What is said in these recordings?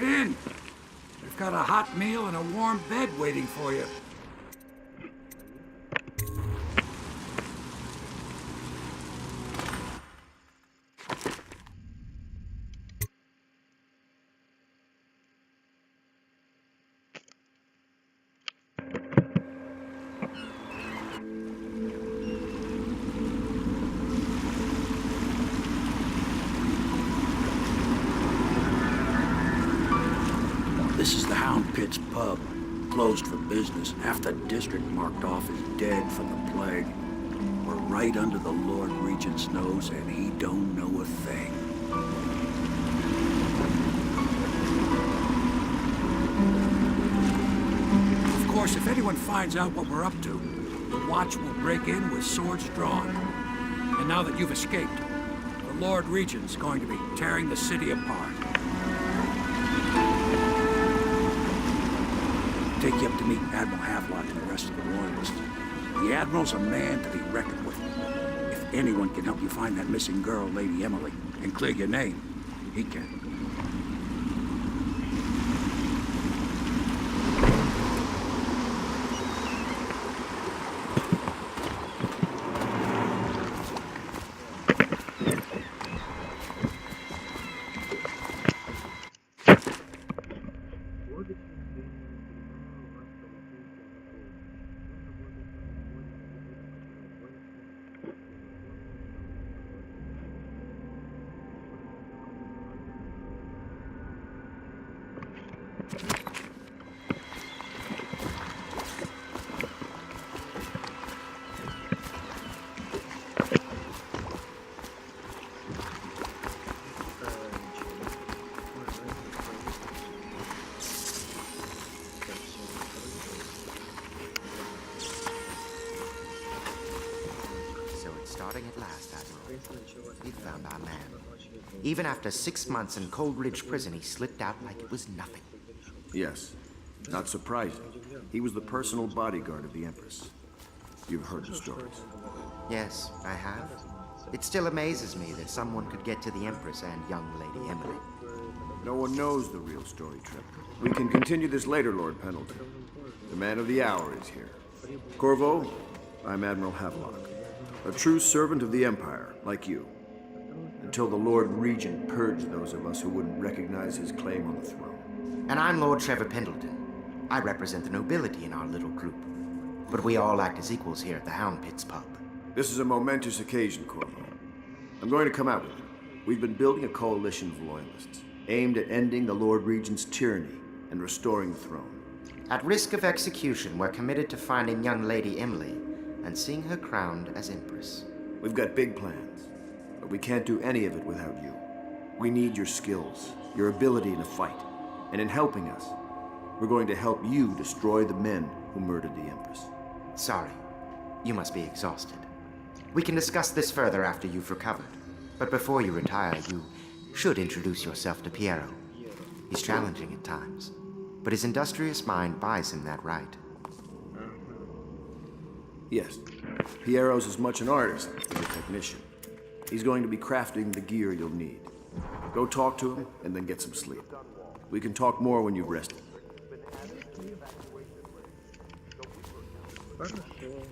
Get in. We've got a hot meal and a warm bed waiting for you. This is the Hound Pit's pub. Closed for business. Half the district marked off as dead from the plague. We're right under the Lord Regent's nose, and he don't know a thing. Of course, if anyone finds out what we're up to, the Watch will break in with swords drawn. And now that you've escaped, the Lord Regent's going to be tearing the city apart. Take you up to meet Admiral Havelock and the rest of the Royalists. The Admiral's a man to be reckoned with. If anyone can help you find that missing girl, Lady Emily, and clear your name, he can. Starting at last, Admiral. We'd found our man. Even after 6 months in Cold Ridge Prison, he slipped out like it was nothing. Yes. Not surprising. He was the personal bodyguard of the Empress. You've heard the stories. Yes, I have. It still amazes me that someone could get to the Empress and young Lady Emily. No one knows the real story, Trip. We can continue this later, Lord Pendleton. The man of the hour is here. Corvo, I'm Admiral Havelock. A true servant of the Empire, like you. Until the Lord Regent purged those of us who wouldn't recognize his claim on the throne. And I'm Lord Trevor Pendleton. I represent the nobility in our little group. But we all act as equals here at the Hound Pit's pub. This is a momentous occasion, Corvo. I'm going to come out with you. We've been building a coalition of loyalists, aimed at ending the Lord Regent's tyranny and restoring the throne. At risk of execution, we're committed to finding young Lady Emily and seeing her crowned as Empress. We've got big plans, but we can't do any of it without you. We need your skills, your ability in a fight, and in helping us, we're going to help you destroy the men who murdered the Empress. Sorry, you must be exhausted. We can discuss this further after you've recovered, but before you retire, you should introduce yourself to Piero. He's challenging at times, but his industrious mind buys him that right. Yes, Piero's as much an artist as a technician. He's going to be crafting the gear you'll need. Go talk to him, and then get some sleep. We can talk more when you've rested. Хорошо.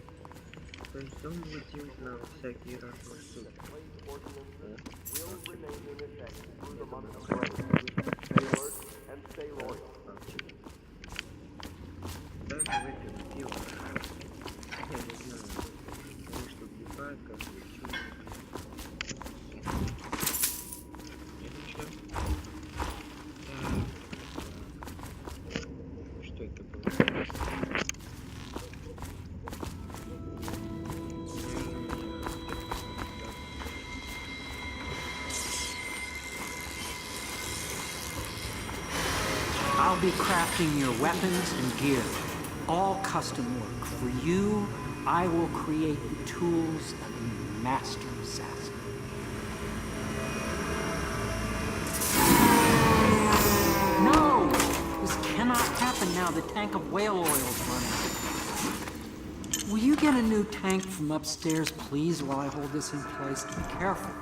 То есть он летит на всякие разные штуки. Даже выпьем пиво. Я не знаю. Конечно, вдыхает, как ничего. Что это было? I'll be crafting your weapons and gear, all custom work. For you, I will create the tools of a master assassin. No! This cannot happen now. The tank of whale oil is running. Will you get a new tank from upstairs, please, while I hold this in place? Be careful.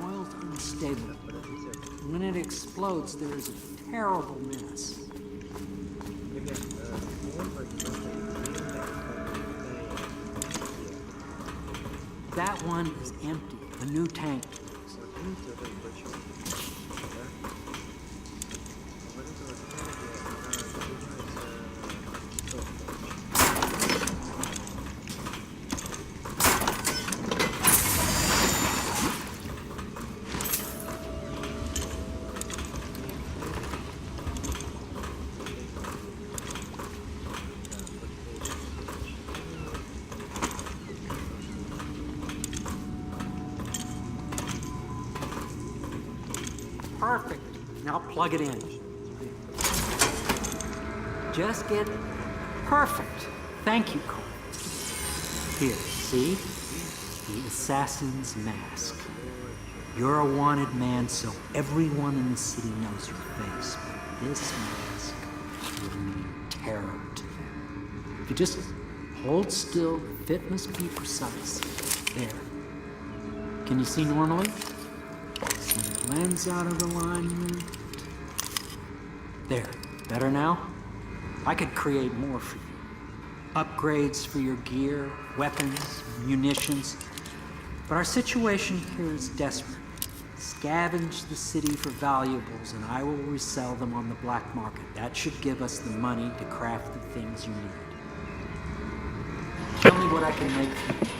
Oil's unstable. When it explodes, there is a terrible mess. Ребят, бомба That one is empty. The new tank. вот видите, вот этот бачок, да? Вот это вот энергия, она занимается Perfect. Now plug it in. Just get perfect. Thank you, Cole. Here, see? The assassin's mask. You're a wanted man, so everyone in the city knows your face. But this mask will mean terror to them. If you just hold still, the fit must be precise. There. Can you see normally? Some lens out of alignment. There. Better now? I could create more for you. Upgrades for your gear, weapons, munitions. But our situation here is desperate. Scavenge the city for valuables and I will resell them on the black market. That should give us the money to craft the things you need. Tell me what I can make for you.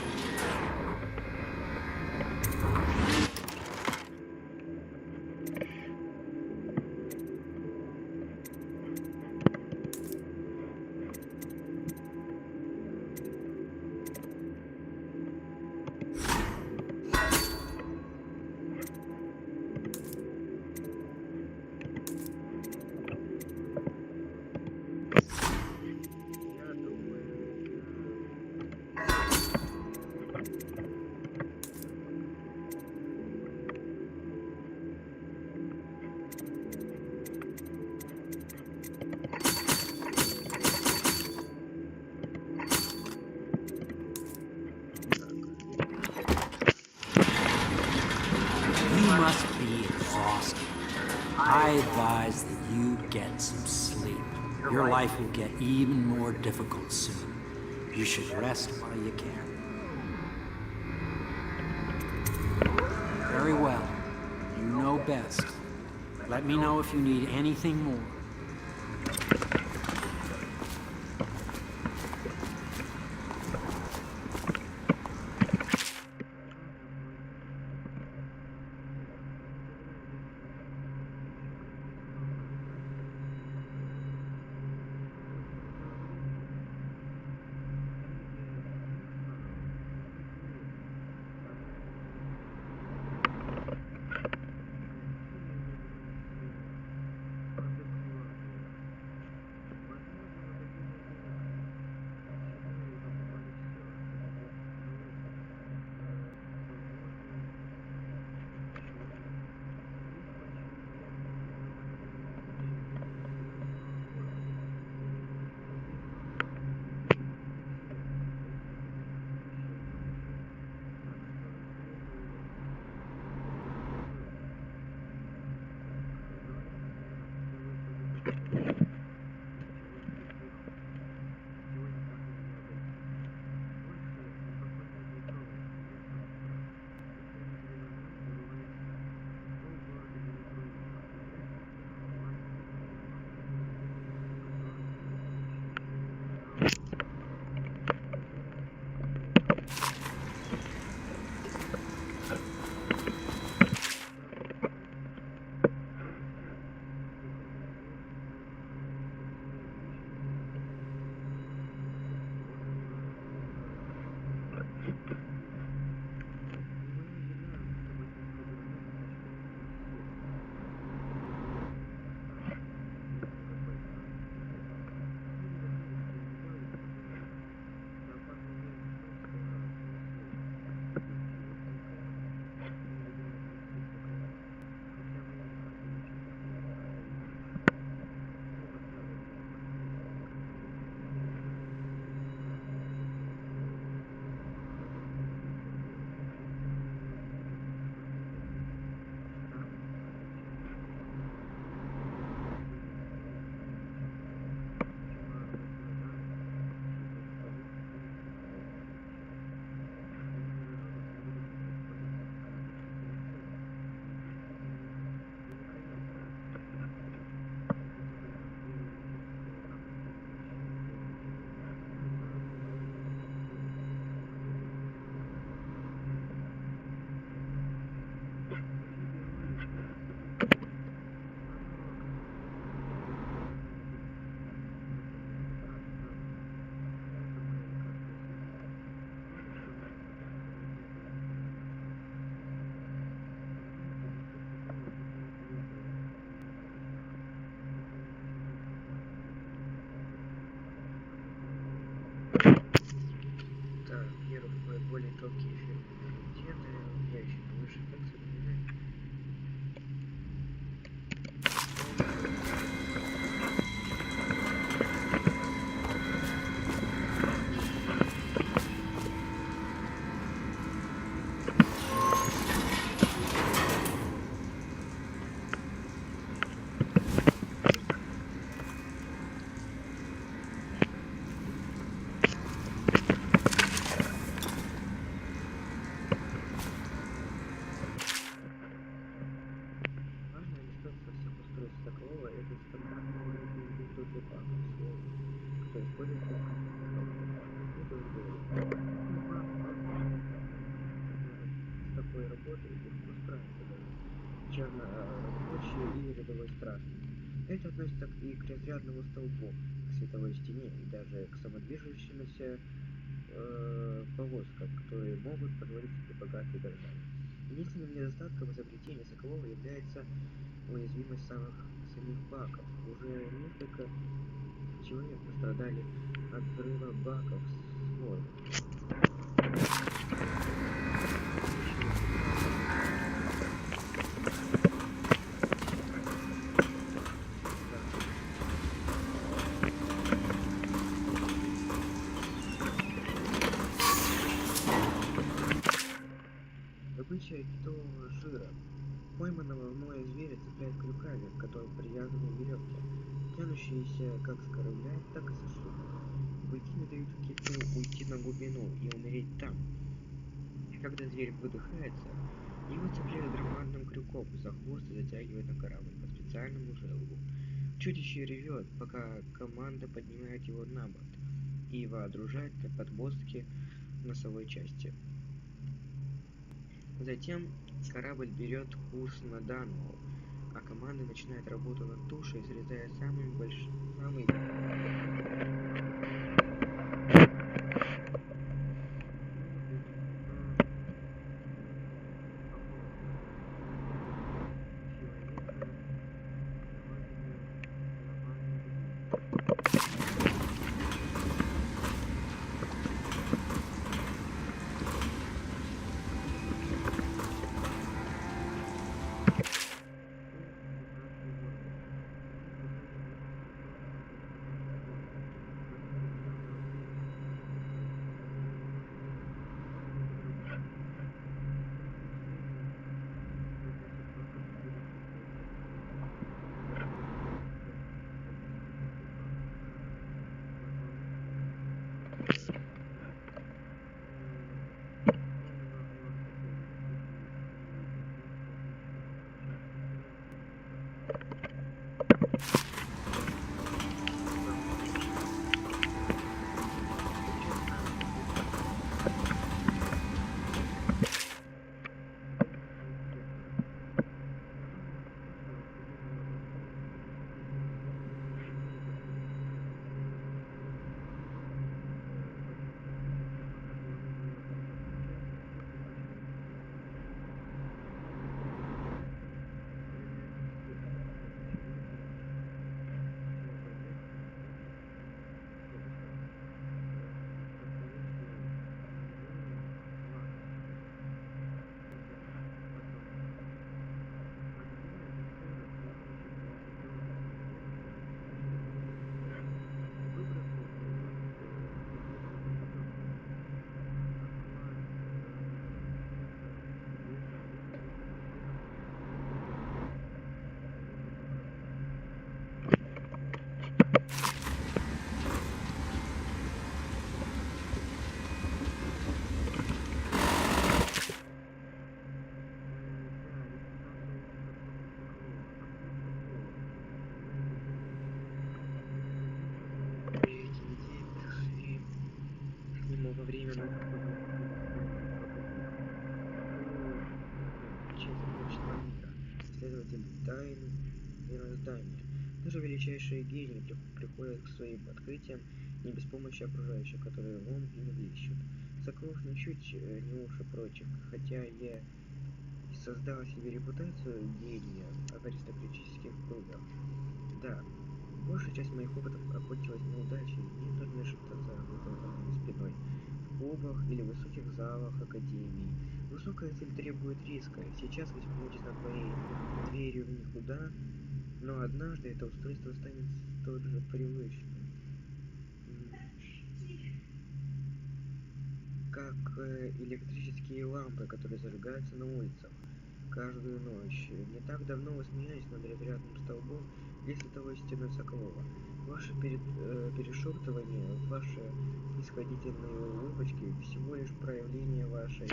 You must be exhausted. I advise that you get some sleep. Your life will get even more difficult soon. You should rest while you can. Very well. You know best. Let me know if you need anything more. чернорабочий или рядовой стражник. Это относится и к разрядному столбу, к световой стене и даже к самодвижущимся повозкам, которые могут позволить себе богатые горожане. Единственным недостатком изобретения Соколова является уязвимость самих баков. Уже несколько человек пострадали от взрыва баков с воздухом. Добыча китового жира. Пойманного в море зверя цепляют крюками, к которым привязаны веревки, тянущиеся как с корабля, так и со шлюпок. Быки не дают киту уйти на глубину и умереть там. Когда зверь выдыхается, его цепляют громадным крюком за хвост и затягивают на корабль по специальному желобу. Чудище ревет, пока команда поднимает его на борт и вооружает на подмостке носовой части. Затем корабль берет курс на Данвилл, а команда начинает работу над тушей, срезая самые во время научного мира, исследователь тайн мироздания. Даже величайшие гении приходят к своим открытиям не без помощи окружающих, которые в ум и не блещут. Соколов ничуть не лучше прочих, хотя я и создал себе репутацию гения в аристократических кругах. Да, большая часть моих опытов окончилась неудачей, мне трудно шептаться за моей спиной, в клубах или высоких залах академии. Высокая цель требует риска. Сейчас вы спрячетесь над твоей дверью в никуда, но однажды это устройство станет столь же привычным, как электрические лампы, которые зажигаются на улицах каждую ночь. Не так давно вы смеялись над разрядным столбом или световой стеной Соколова. Ваше перешептывание, ваши снисходительные улыбочки всего лишь проявление вашей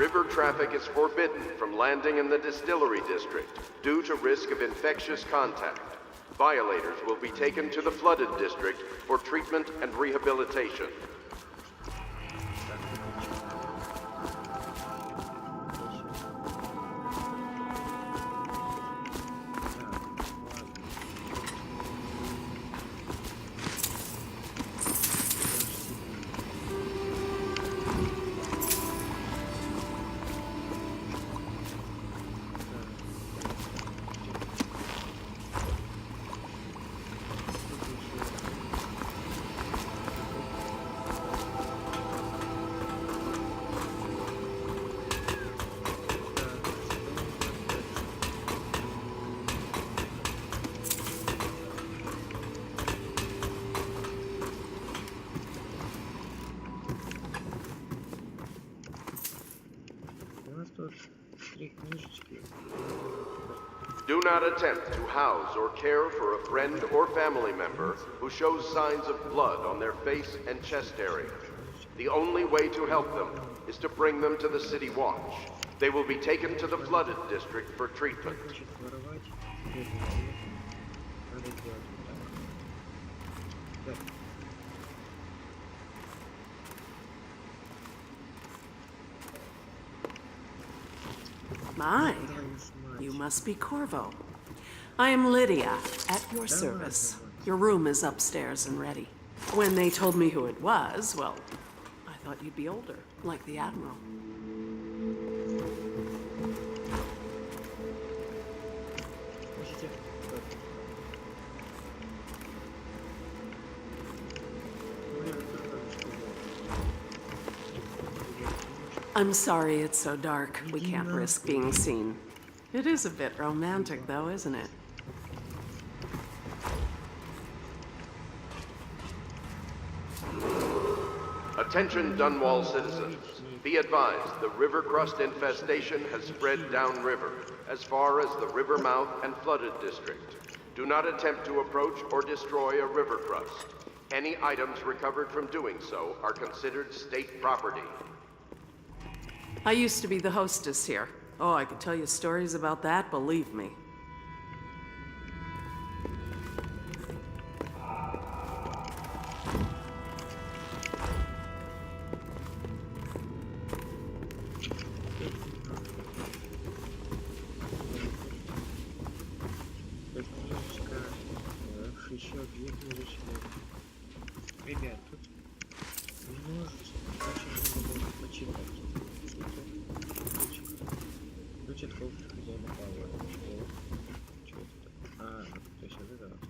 River traffic is forbidden from landing in the distillery district due to risk of infectious contact. Violators will be taken to the flooded district for treatment and rehabilitation. У нас тут 3 книжечки. Do not attempt to house or care for a friend or family member who shows signs of blood on their face and chest area. The only way to help them is to bring them to the City Watch. They will be taken to the flooded district for treatment. Хочет воровать. Надо сделать вот так. Так. My, you must be Corvo. I am Lydia, at your service. Your room is upstairs and ready. When they told me who it was, well, I thought you'd be older, like the Admiral. Хотите? I'm sorry it's so dark. We can't risk being seen. It is a bit romantic, though, isn't it? Attention Dunwall citizens. Be advised, the river crust infestation has spread downriver, as far as the river mouth and flooded district. Do not attempt to approach or destroy a river crust. Any items recovered from doing so are considered state property. I used to be the hostess here. Oh, I could tell you stories about that, believe me. Книжечка. Еще 2 книжечки. Ребят, тут множество. Очень много можно почитать. Ключ от кофе хозяина Павла. Что это? А, ну то есть вот это вот.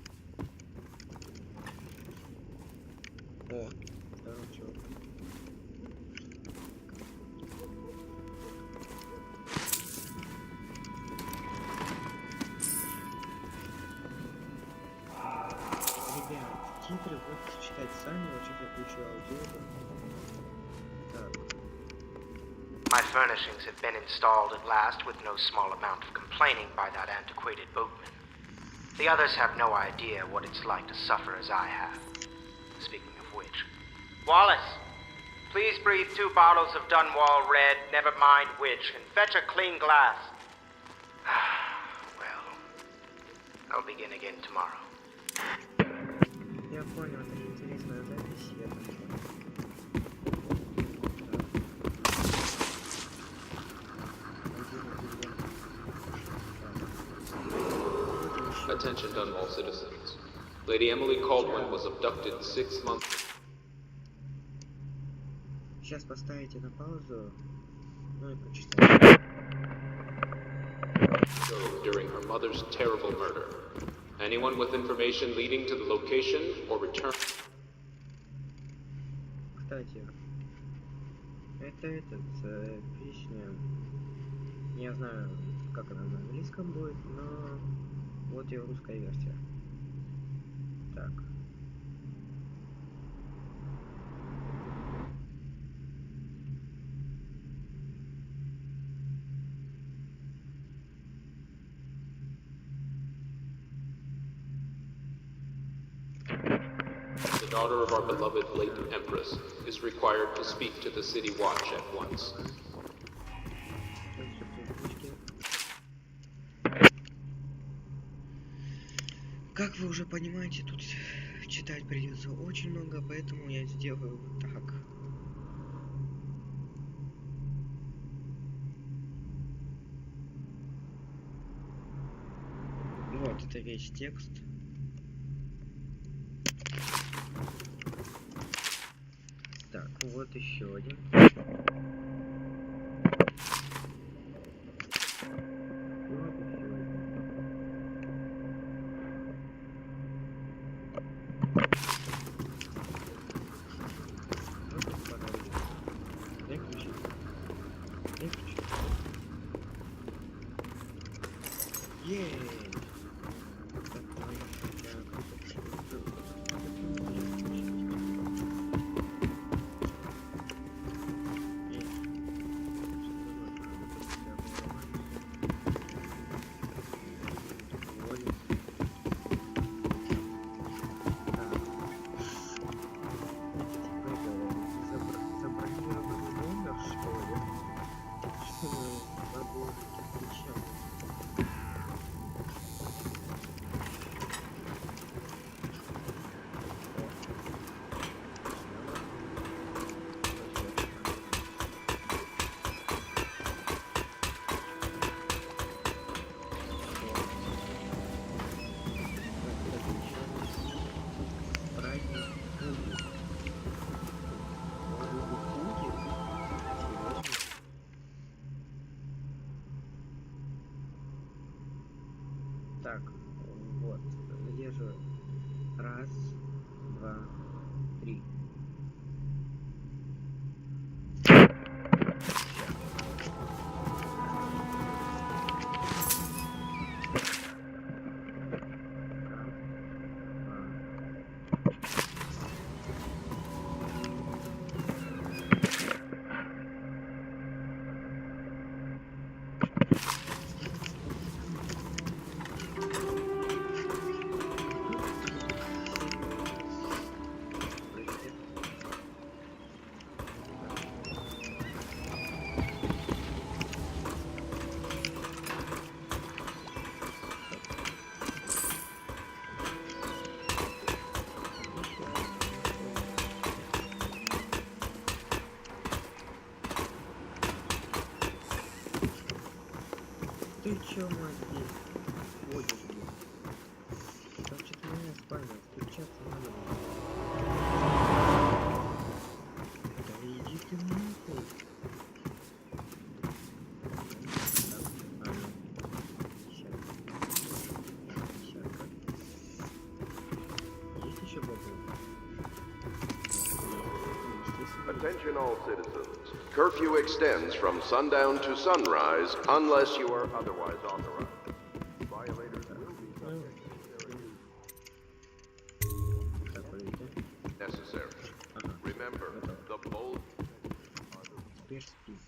О, второй чувак. Ребят, титры будете читать сами, вот сейчас я включу аудио. Так. My furnishings have been installed at last with no small amount of complaining by that antiquated boatman. The others have no idea what it's like to suffer as I have. Speaking of which... Wallace! Please breathe 2 bottles of Dunwall Red, never mind which, and fetch a clean glass. Well, I'll begin again tomorrow. Я понял, это интересная запись, я так понял. Attention Dunwall citizens. Lady Emily Caldwin was abducted 6 months Сейчас поставите на паузу, ну и почитайте. ago during her mother's terrible murder. Anyone with information leading to the location or return... Кстати, это песня, не знаю, как она на английском будет, но вот ее русская версия. Так. The daughter of our beloved late Empress is required to speak to the City Watch at once. вы уже понимаете, тут читать придется очень много, поэтому я сделаю вот так. Вот это весь текст. Так, вот еще один. Так, вот, задерживаю. Раз, два, три. Ты чё, мать, здесь ходишь, блин? Там что-то моя спальня, встречаться надо. Да иди ты нахуй. Есть еще бабу? Attention all citizens. Curfew extends from sundown to sunrise unless you are otherwise authorized. Violators will be necessary. Remember, the bold... Теперь спи.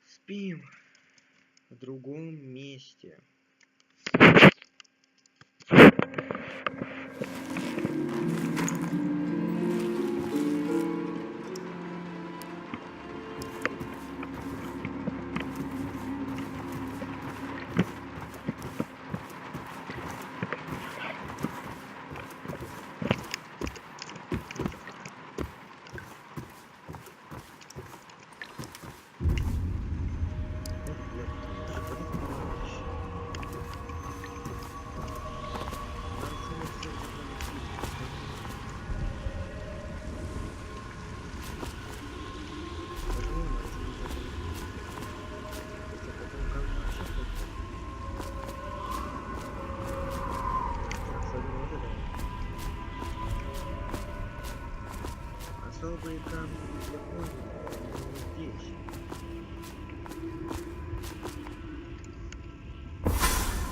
Спим в другом месте. Особые камни для поиска здесь.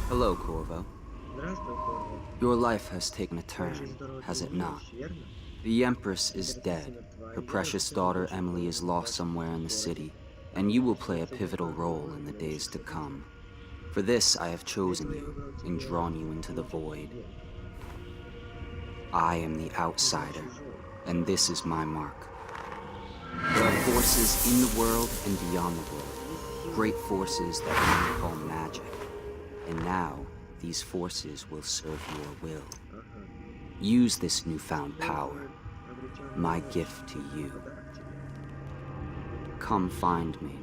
Hello, Corvo. Здравствуй, Корво. Your life has taken a Твоя turn, жизнь здорово has it not? изменилась, верно? The Empress is dead. Her precious daughter Emily is lost somewhere in the city, and you will play a pivotal role in the days to come. For this, I have chosen you and drawn you into the void. I am the outsider, and this is my mark. There are forces in the world and beyond the world, great forces that we call magic. And now, these forces will serve your will. Ага. Use this newfound power, Обретенный my навык. gift to you. Подарок тебе. Come find me.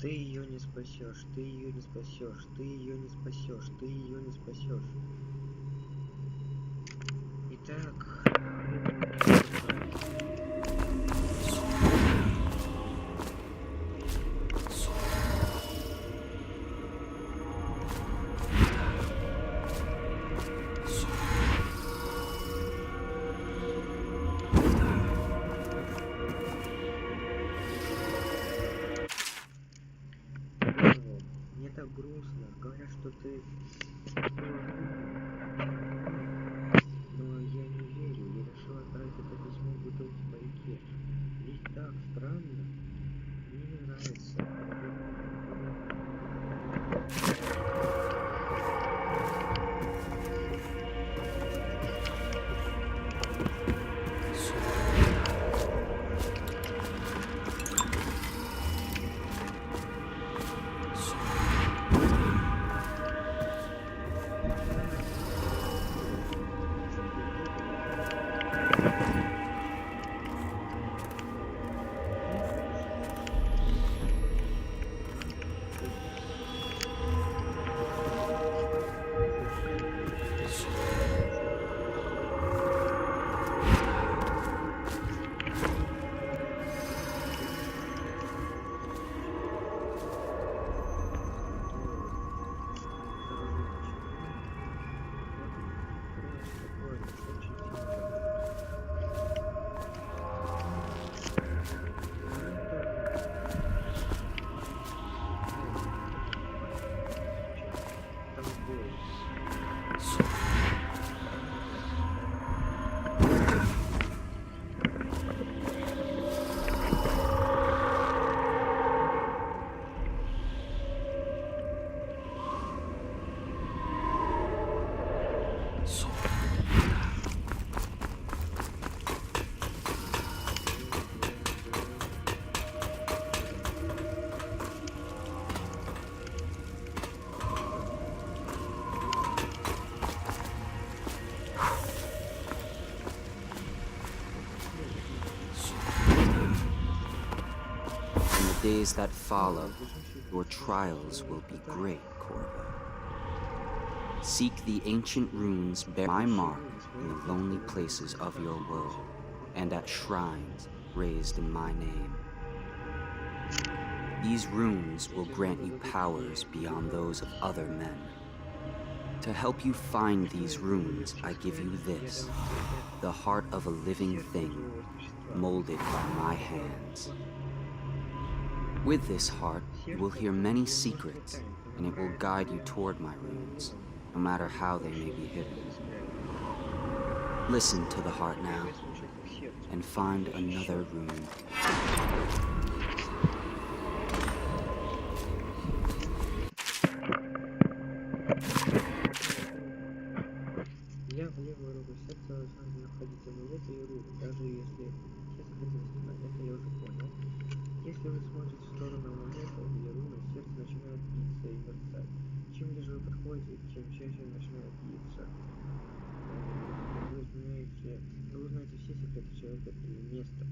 Ты ее не спасешь, ты ее не спасешь, ты ее не спасешь, ты ее не спасешь. Итак, мне так грустно. Говорят, что ты но я не верю. Я решил отправить это письмо в бутылке по реке. Ведь так странно. Мне не нравится. In the days that follow, your trials will be great, Corvo. Seek the ancient runes bear my mark in the lonely places of your world, and at shrines raised in my name. These runes will grant you powers beyond those of other men. To help you find these runes, I give you this, the heart of a living thing, molded by my hands. With this heart, you will hear many secrets, and it will guide you toward my runes, no matter how they may be hidden. Listen to the heart now, and find another rune. Я в левую руку сердца должна находиться амулеты и руны, даже если все сократились. Это я уже понял. Если вы смотрите в сторону амулета или руны, сердце начинает биться и мерцать. Чем ближе вы подходите, тем чаще начинает биться. Вы узнаете все секреты человека или места,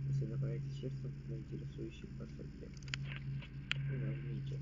если направите сердцем на интересующий вас объект. И нажмите.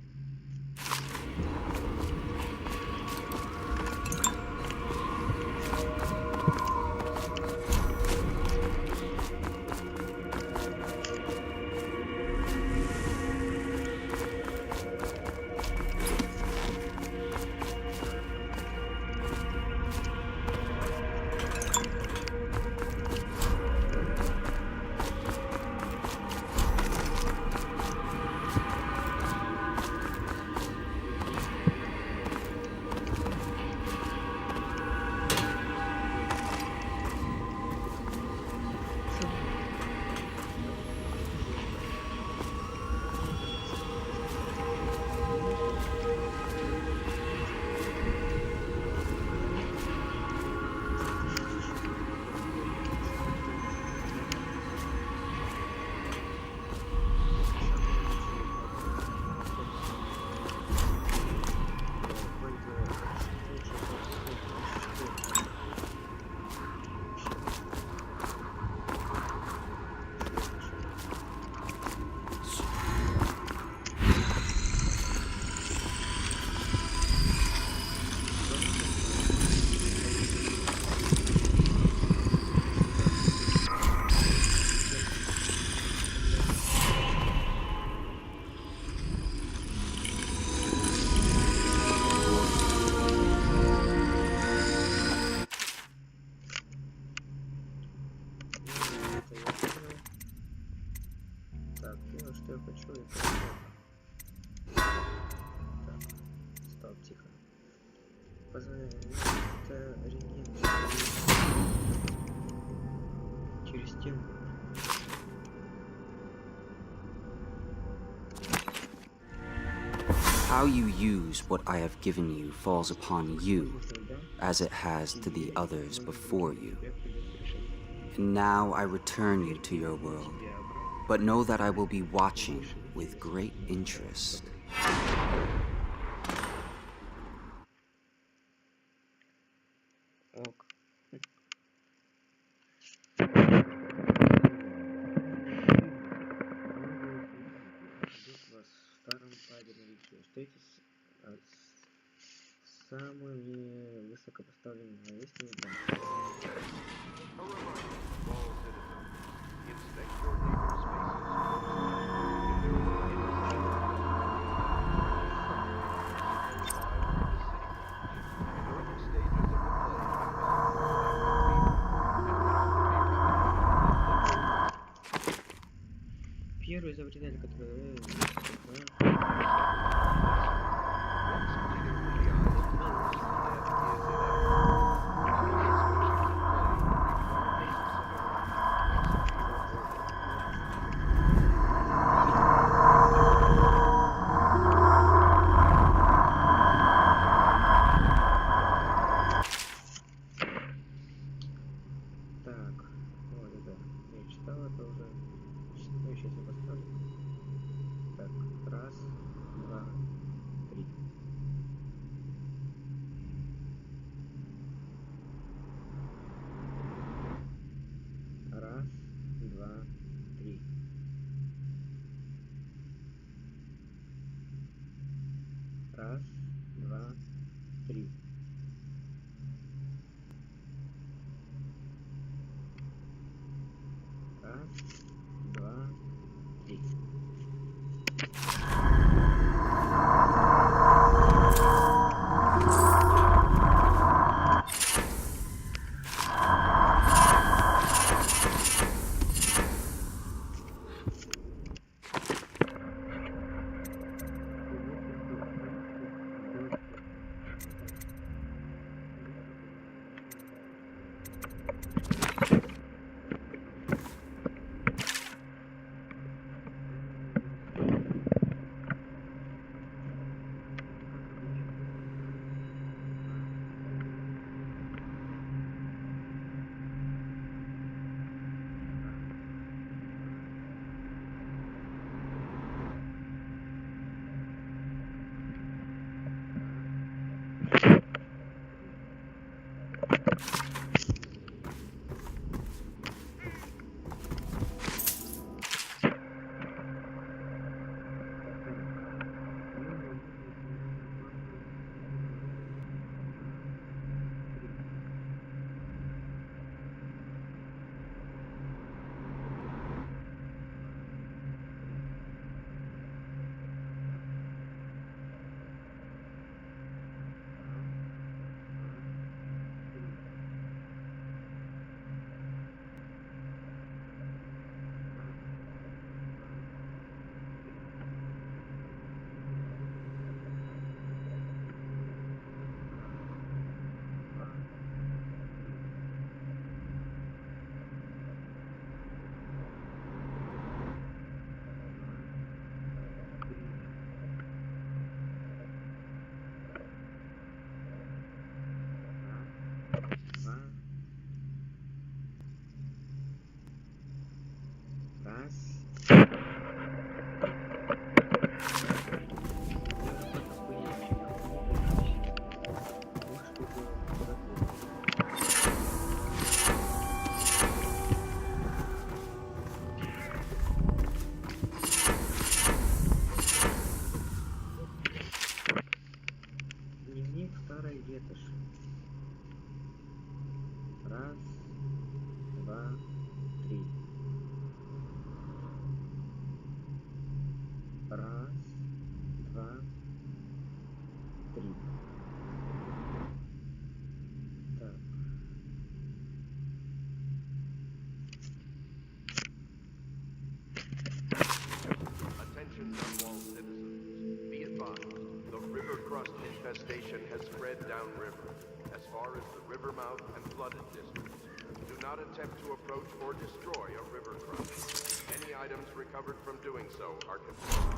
это рентген. Через стену. How you use what I have given you falls upon you, as it has to the others before you. And now I return you to your world, but know that I will be watching with great interest. Ок. Ждут вас в старом пабе на реке. Встретитесь с самыми высокопоставленными журналистами. A reminder to all citizens, inspect your neighbor's spaces closely. If there is any sign of the early stages of the plague Первый изобретатель, который... Так, вот это. Я читал это уже. Ну, сейчас я поставлю. Так, раз, два, три. Раз, два, три. Раз, два, три. Раз, два, три. as the river mouth and flooded district. Do not attempt to approach or destroy a river crossing. Any items recovered from doing so are confiscated.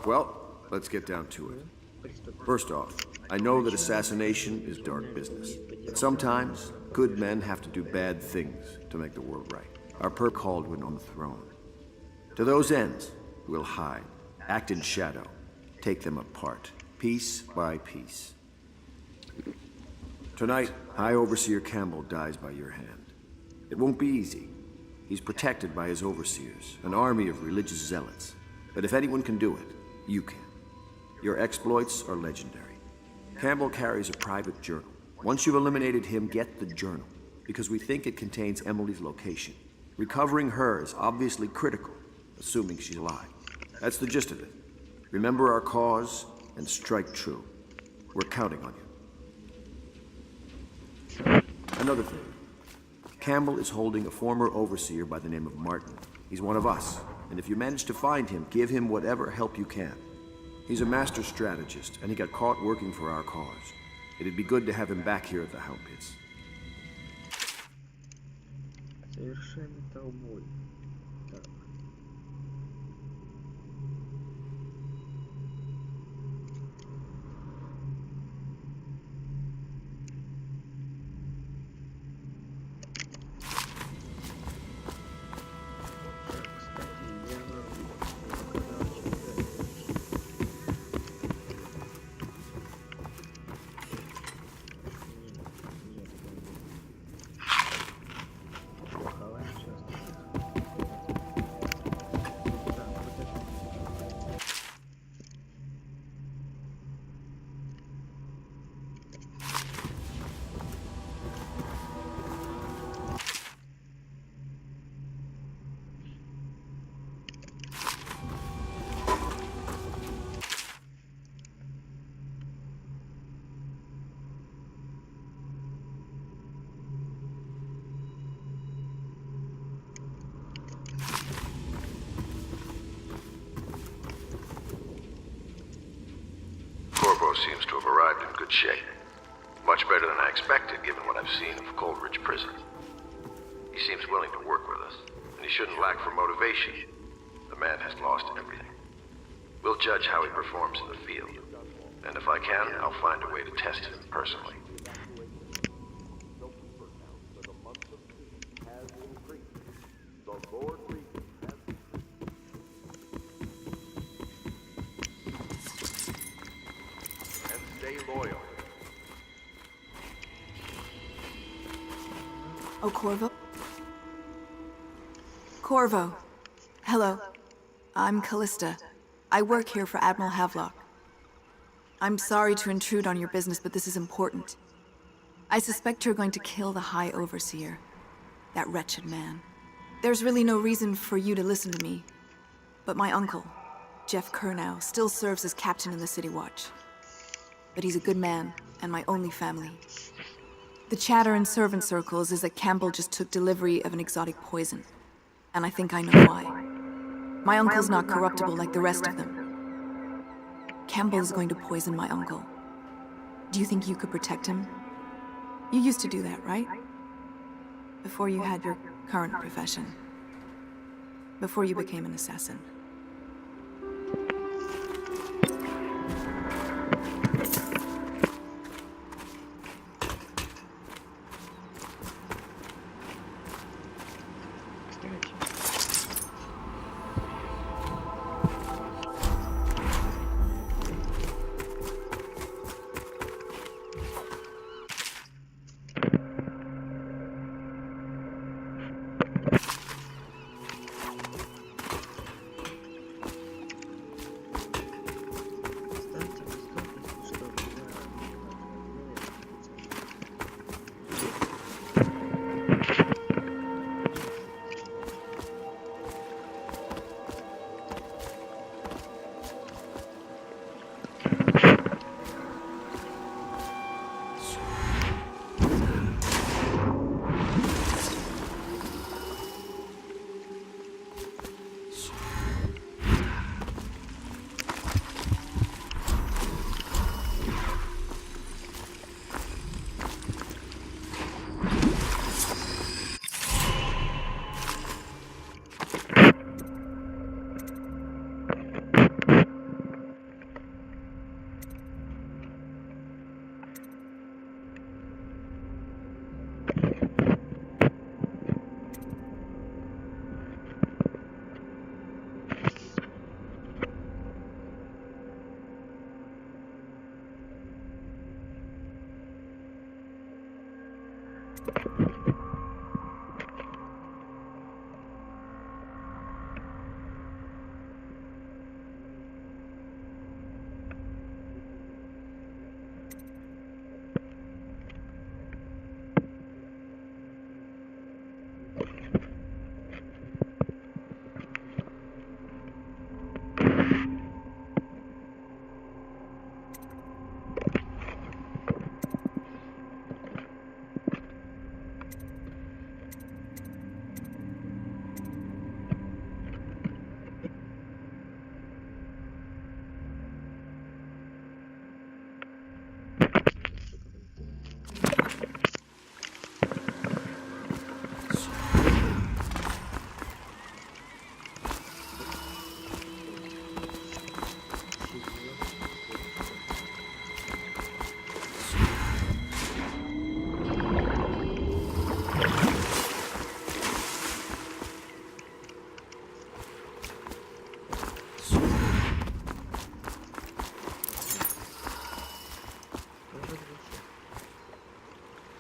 Well, let's get down to it. First off, I know that assassination is dark business. But sometimes, good men have to do bad things to make the world right. Our Caldwin on the throne. To those ends, we'll hide, act in shadow, take them apart, piece by piece. Tonight, High Overseer Campbell dies by your hand. It won't be easy. He's protected by his overseers, an army of religious zealots. But if anyone can do it, you can. Your exploits are legendary. Campbell carries a private journal. Once you've eliminated him, get the journal, because we think it contains Emily's location. Recovering her is obviously critical, assuming she's alive. That's the gist of it. Remember our cause and strike true. We're counting on you. Another thing. Campbell is holding a former overseer by the name of Martin. He's one of us, and if you manage to find him, give him whatever help you can. He's a master strategist, and he got caught working for our cause. It'd be good to have him back here at the Hound Pits. Совершенно толбой. Так. Seems to have arrived in good shape. Much better than I expected, given what I've seen of Coleridge Prison. He seems willing to work with us, and he shouldn't lack for motivation. The man has lost everything. We'll judge how he performs in the field. And if I can, I'll find a way to test him personally. Loyal. Oh, Corvo? Corvo. Hello. I'm Callista. I work here for Admiral Havelock. I'm sorry to intrude on your business, but this is important. I suspect you're going to kill the High Overseer. That wretched man. There's really no reason for you to listen to me. But my uncle, Jeff Kernow, still serves as captain in the City Watch. But he's a good man, and my only family. The chatter in servant circles is that Campbell just took delivery of an exotic poison. And I think I know why. My uncle's not corruptible like the rest of them. Campbell is going to poison my uncle. Do you think you could protect him? You used to do that, right? Before you had your current profession. Before you became an assassin.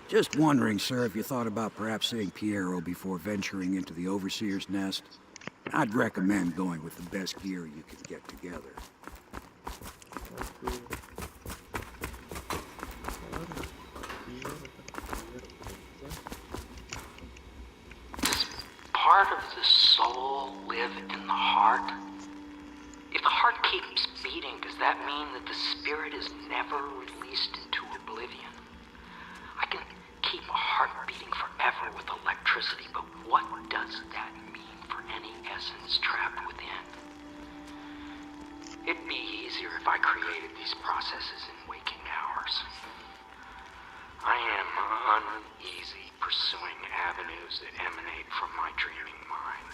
Just wondering, sir, if you thought about perhaps seeing Piero before venturing into the Overseer's nest. I'd recommend going with the best gear you can get together. Does part of the soul live in the heart? If the heart keeps beating, does that mean that the spirit is never released into oblivion? I can keep a heart beating forever with electricity, but what does that mean for any essence trapped within? It'd be easier if I created these processes in waking hours. I am uneasy pursuing avenues that emanate from my dreaming mind.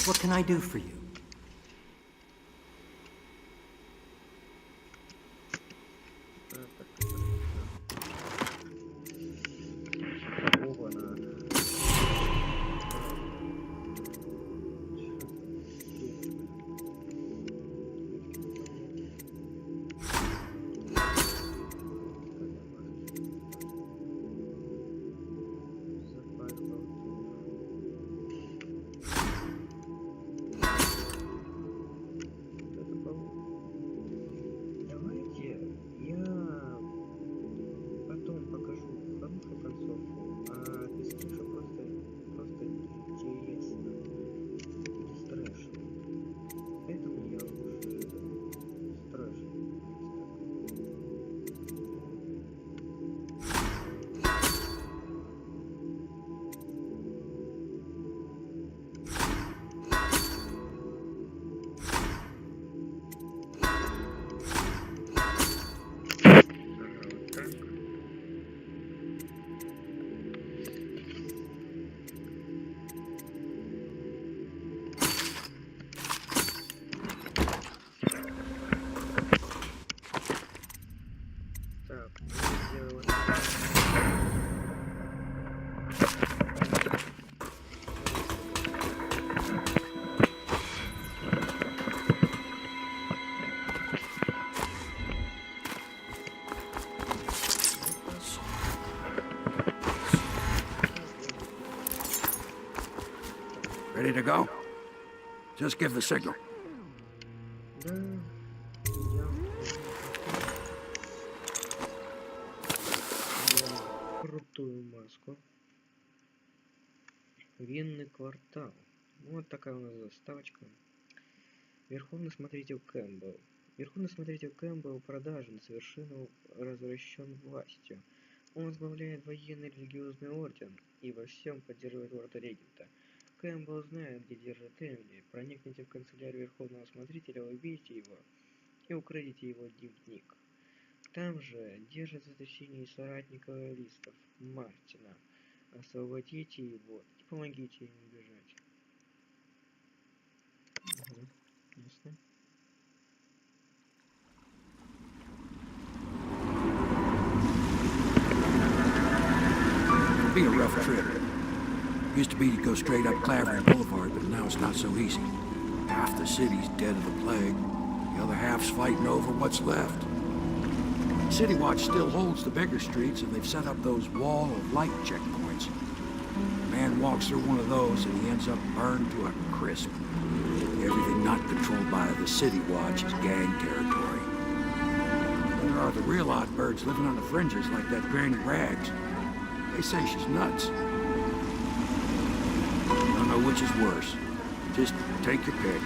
What can I do for you? Ready to go? Just give the signal. Да, я крутую маску. Винный квартал. Вот такая у нас заставочка. Верховный смотритель Кэмпбелл. Верховный смотритель Кэмпбелл продажен, совершенно развращен властью. Он возглавляет военный религиозный орден и во всем поддерживает лорда регента. Кэмпбелл знает, где держит Эмили. Проникните в канцелярию Верховного смотрителя, убейте его и украдите его дневник. Там же держит в заточении соратника листов Мартина. Освободите его и помогите ему бежать. Угу. Ясно. Be a rough trip. Used to be to go straight up Clavering Boulevard, but now it's not so easy. Half the city's dead of the plague. The other half's fighting over what's left. City Watch still holds the bigger streets, and they've set up those wall of light checkpoints. A man walks through one of those, and he ends up burned to a crisp. Everything not controlled by the City Watch is gang territory. There are the real odd birds living on the fringes like that Granny Rags. They say she's nuts. Don't know which is worse. Just take your pick.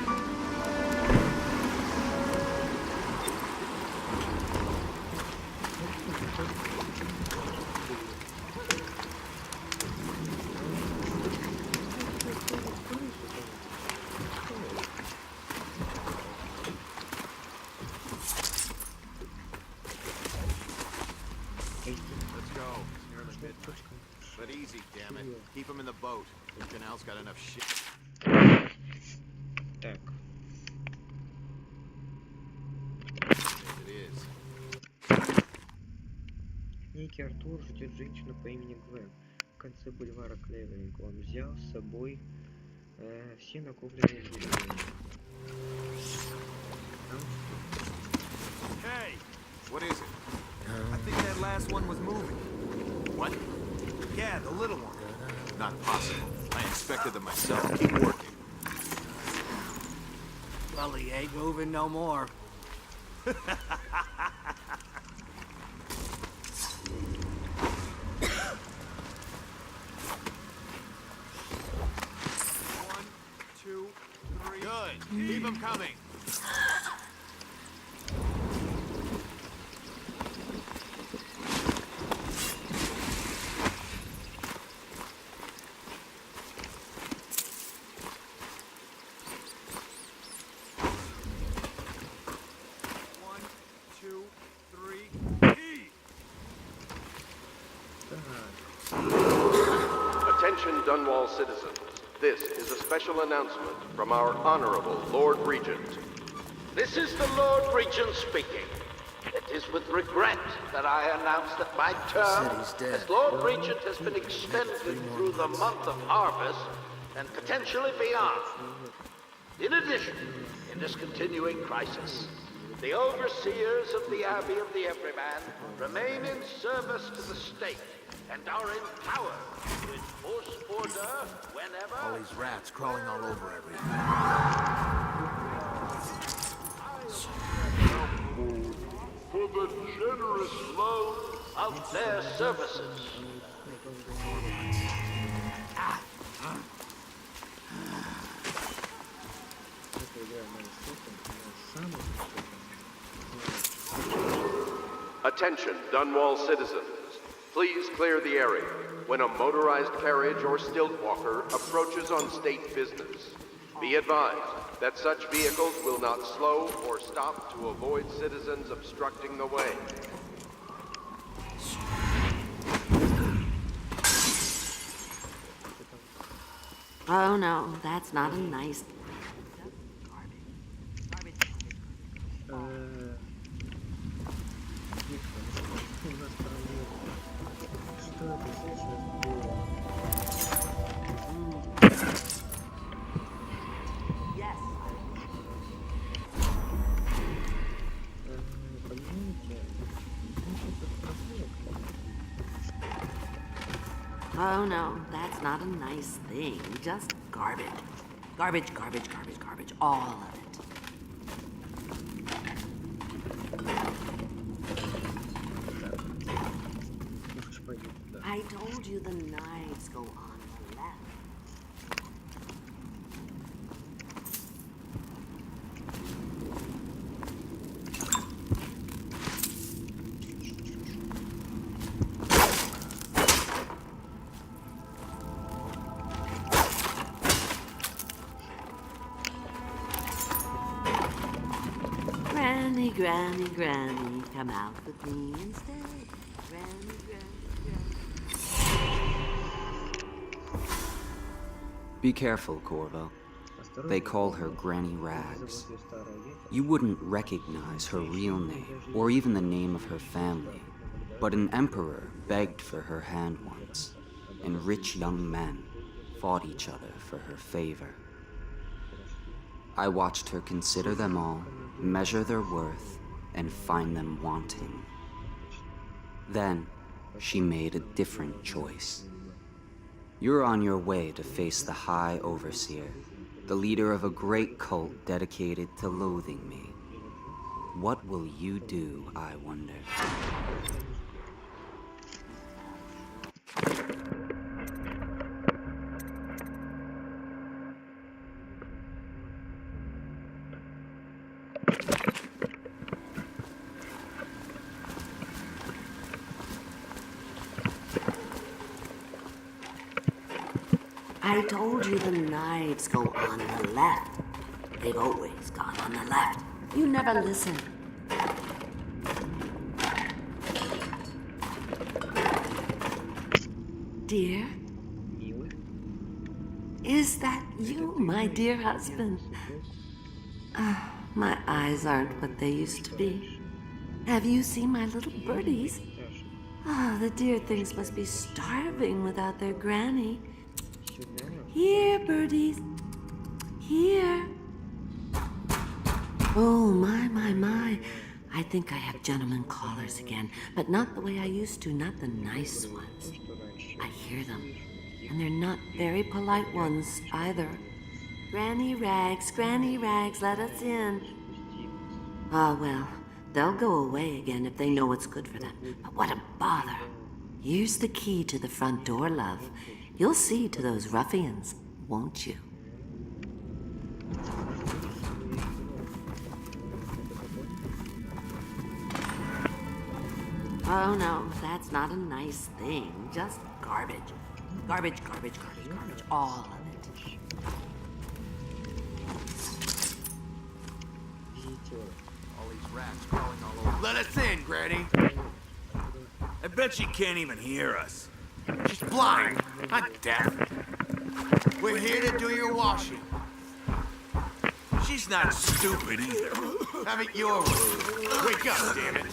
But easy, damn it. Keep him in the boat. The canal's got enough shit. Так. It is. Некий Артур ждет женщину по имени Гвен в конце бульвара Клеверинг. Он взял с собой все накопленные сбережения. Hey! What is it? I think that last one was moving. What? Yeah, the little one. Not possible. I inspected them myself. Keep working. Well, he ain't moving no more. One, two, three. Good. Keep them coming. Attention Dunwall citizens. This is a special announcement from our Honorable Lord Regent. This is the Lord Regent speaking. It is with regret that I announce that my term as Lord Regent has been extended through the month of harvest and potentially beyond. In addition, in this continuing crisis, the overseers of the Abbey of the Everyman remain in service to the state and are empowered to enforce order whenever... All these rats crawling all over everything. For the generous loan of their services. Attention Dunwall citizens. Please clear the area when a motorized carriage or stilt walker approaches on state business. Be advised that such vehicles will not slow or stop to avoid citizens obstructing the way. Oh no, that's not a nice... Oh no, that's not a nice thing. Just garbage. Garbage, garbage, garbage, garbage. All of it. I told you the knives go on the left. Granny, Granny, Granny, come out with me instead. Granny, Granny, Granny. Be careful, Corvo. They call her Granny Rags. You wouldn't recognize her real name, or even the name of her family, but an emperor begged for her hand once, and rich young men fought each other for her favor. I watched her consider them all, measure their worth, and find them wanting. Then, she made a different choice. You're on your way to face the High Overseer, the leader of a great cult dedicated to loathing me. What will you do, I wonder? I told you the knives go on the left. They've always gone on the left. You never listen. Dear? Is that you, my dear husband? My eyes aren't what they used to be. Have you seen my little birdies? The dear things must be starving without their granny. Here, birdies. Here. Oh, my. I think I have gentlemen callers again, but not the way I used to, not the nice ones. I hear them, and they're not very polite ones either. Granny Rags, let us in. Well, they'll go away again if they know what's good for them. But what a bother. Here's the key to the front door, love. You'll see to those ruffians, won't you? Oh no, that's not a nice thing. Just garbage. Garbage, all of it. All these rats crawling all over. Let us in, Granny. I bet she can't even hear us. She's blind, not deaf. We're here to do your washing. She's not stupid either. Have it your way. Wake up, damn it.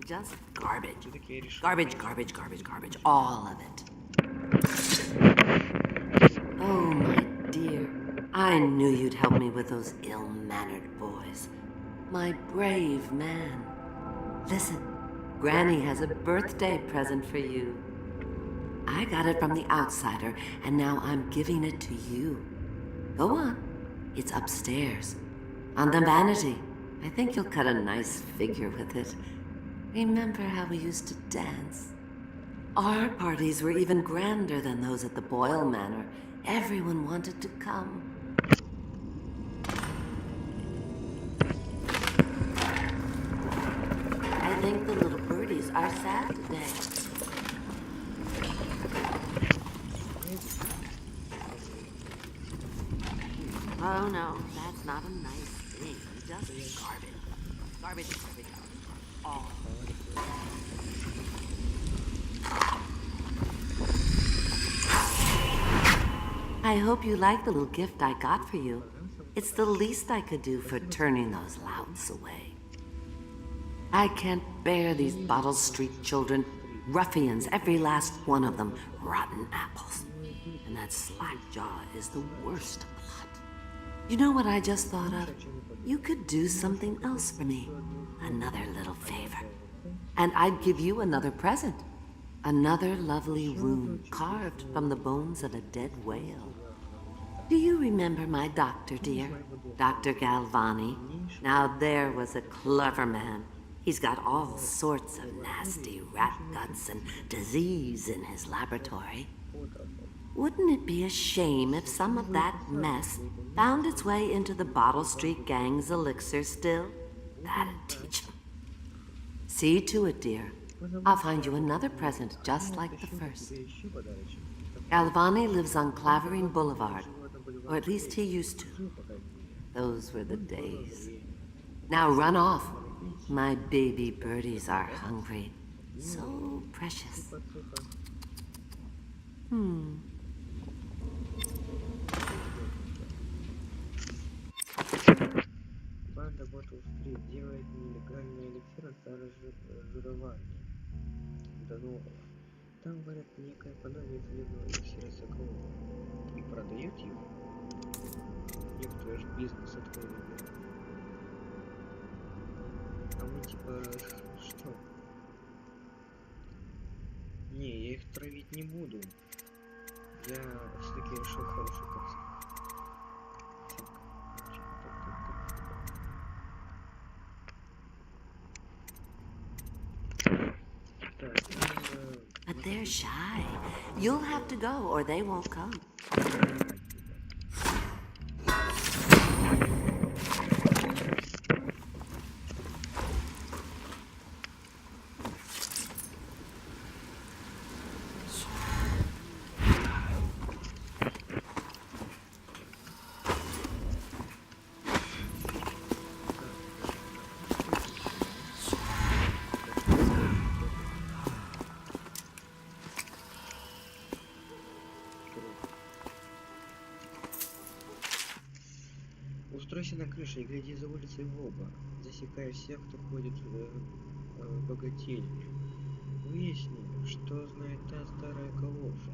Just garbage. Garbage, all of it. Oh, my dear. I knew you'd help me with those ill-mannered boys. My brave man. Listen, Granny has a birthday present for you. I got it from the outsider, and now I'm giving it to you. Go on. It's upstairs. On the vanity. I think you'll cut a nice figure with it. Remember how we used to dance? Our parties were even grander than those at the Boyle Manor. Everyone wanted to come. I think the little birdies are sad today. Oh no, that's not a nice thing. Just garbage. All. I hope you like the little gift I got for you. It's the least I could do for turning those louts away. I can't bear these Bottle Street children. Ruffians, every last one of them, rotten apples. And that slackjaw is the worst lot. You know what I just thought of? You could do something else for me. Another little favor. And I'd give you another present. Another lovely rune carved from the bones of a dead whale. Do you remember my doctor, dear? Dr. Galvani? Now there was a clever man. He's got all sorts of nasty rat guts and disease in his laboratory. Wouldn't it be a shame if some of that mess found its way into the Bottle Street Gang's elixir still? That'd teach him. See to it, dear. I'll find you another present just like the first. Galvani lives on Clavering Boulevard, or at least he used to. Those were the days. Now run off. My baby birdies are hungry. So precious. Банда Bottle Street делает нелегальный эликсир от жирования. Да ну, там, говорят, некое подобие целебного эликсира соколова. И продают его. Некоторые же бизнес открыли. А мы типа, что? Не, я их травить не буду. Я все-таки решил хороший концерт. But they're shy. You'll have to go or they won't come. Устройся на крыше и гляди за улицей в оба, засекая всех, кто ходит в богательню. Выясни, что знает та старая калоша.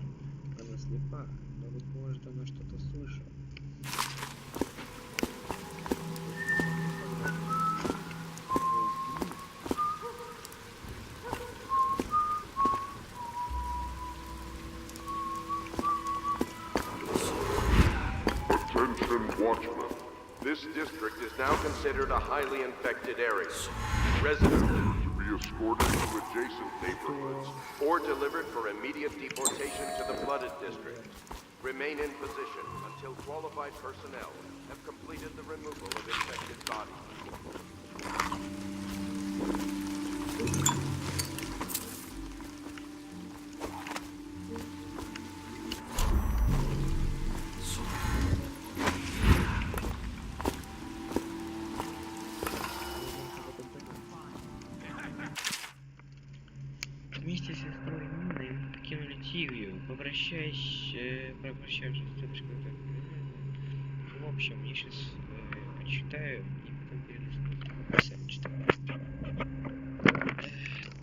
Она слепа, но, быть может, она что-то слышала. Attention, Watchmen. This district is now considered a highly infected area. Residents to be escorted to adjacent neighborhoods or delivered for immediate deportation to the flooded district. Remain in position until qualified personnel have completed the removal of infected bodies. Вместе с сестрой Ниной мы покинули Тивию, попрощавшись с тетушкой. В общем, я сейчас почитаю и потом перенесу. Сам читаю.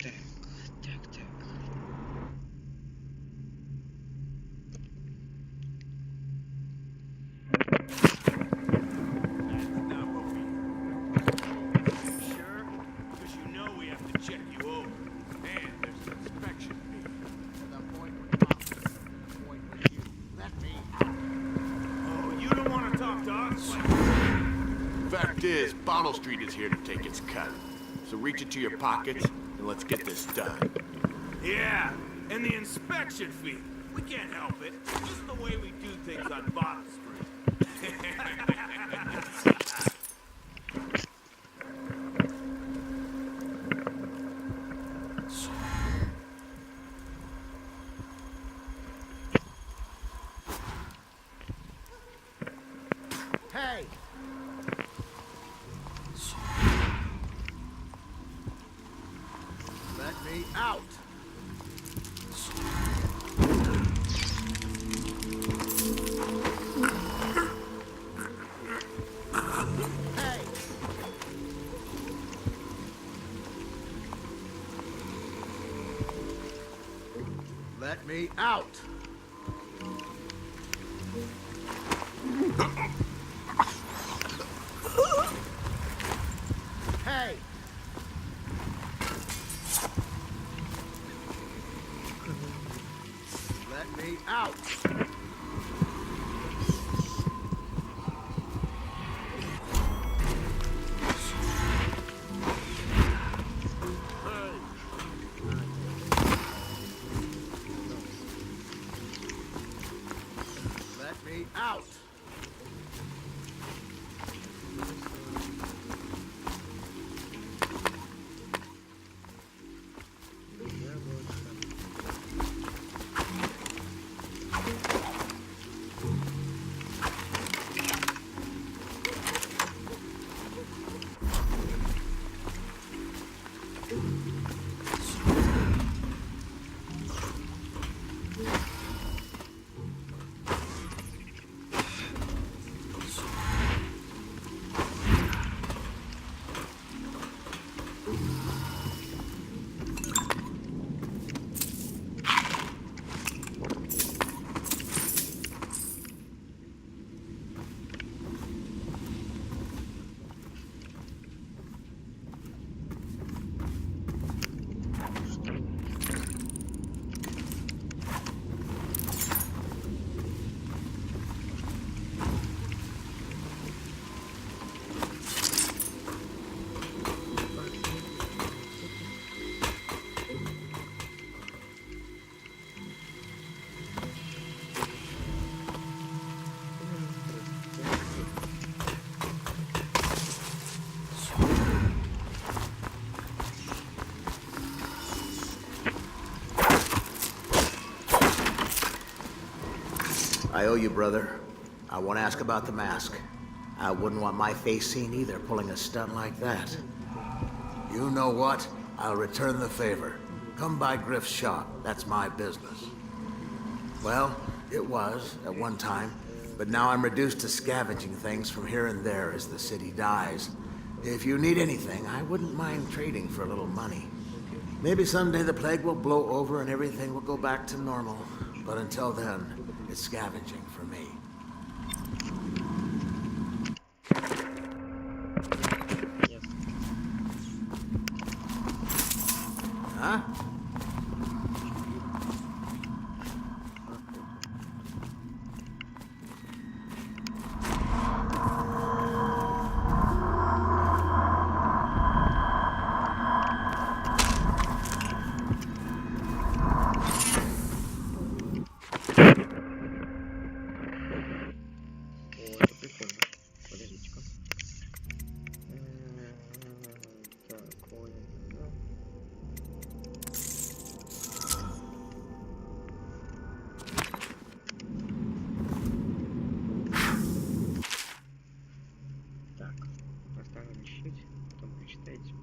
Так. Fact is, Bottle Street is here to take its cut. So reach into your pockets and let's get this done. Yeah, and the inspection fee. We can't help it. This is the way we do things on Bottle Street. Hey! Let me out! Let me out! Hey! Let me out! Let me out! I owe you, brother. I won't ask about the mask. I wouldn't want my face seen either, pulling a stunt like that. You know what? I'll return the favor. Come by Griff's shop. That's my business. Well, it was, at one time. But now I'm reduced to scavenging things from here and there as the city dies. If you need anything, I wouldn't mind trading for a little money. Maybe someday the plague will blow over and everything will go back to normal. But until then, it's scavenging for me. Huh? Это прикольно. Подождите-ка. Так, понял. Так, оставим щит, потом прочитайте.